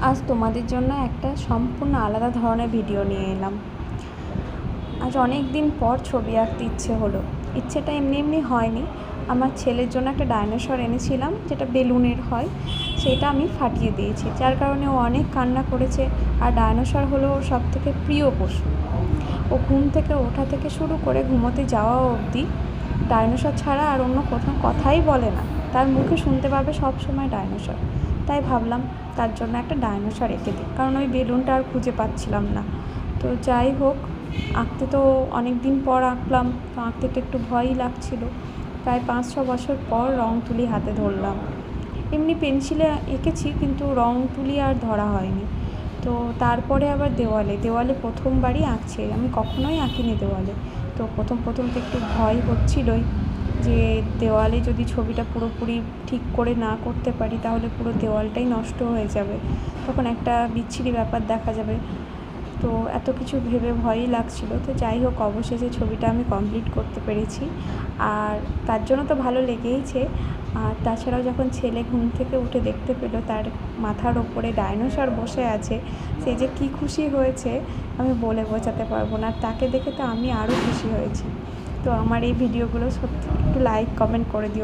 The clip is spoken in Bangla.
আজ তোমাদের জন্য একটা সম্পূর্ণ আলাদা ধরনের ভিডিও নিয়ে এলাম। আজ অনেক দিন পর ছবি আঁকতে ইচ্ছে হলো। ইচ্ছেটা এমনি এমনি হয়নি। আমার ছেলের জন্য একটা ডাইনোসর এনেছিলাম, যেটা বেলুনের হয়। সেটা আমি ফাটিয়ে দিয়েছি, যার কারণে ও অনেক কান্না করেছে। আর ডাইনোসর হলো ওর সবথেকে প্রিয় পশু। ও ঘুম থেকে ওঠা থেকে শুরু করে ঘুমোতে যাওয়া অবধি ডাইনোসর ছাড়া আর অন্য কোথাও কথাই বলে না। তার মুখে শুনতে পাবে সব সময় ডাইনোসর। তাই ভাবলাম তার জন্য একটা ডাইনোসর এঁকে দিই, কারণ ওই বেলুনটা আর খুঁজে পাচ্ছিলাম না। তো যাই হোক, আঁকতে তো অনেক দিন পর আঁকলাম, তো আঁকতে তো একটু ভয়ই লাগছিল। প্রায় 5-6 বছর পর রং তুলি হাতে ধরলাম। এমনি পেন্সিলে এঁকেছি, কিন্তু রং তুলি আর ধরা হয়নি। তো তারপরে আবার দেওয়ালে প্রথমবারই আঁকছি। আমি কখনোই আঁকিনি দেওয়ালে। তো প্রথম তো একটু ভয় হচ্ছিলই, যে দেওয়ালে যদি ছবিটা পুরোপুরি ঠিক করে না করতে পারি, তাহলে পুরো দেওয়ালটাই নষ্ট হয়ে যাবে, তখন একটা বিচ্ছিরি ব্যাপার দেখা যাবে। তো এত কিছু ভেবে ভয়ই লাগছিল। তো যাই হোক, অবশেষে ছবিটা আমি কমপ্লিট করতে পেরেছি। আর তার জন্য তো ভালো লেগেইছে। আর তাছাড়াও যখন ছেলে ঘুম থেকে উঠে দেখতে পেলো তার মাথার ওপরে ডাইনোসর বসে আছে, সে যে কী খুশি হয়েছে আমি বলে বোঝাতে পারবো না। আর তাকে দেখে তো আমি আরও খুশি হয়েছি। তো আমার এই ভিডিওগুলো সত্যি একটু লাইক কমেন্ট করে দিও।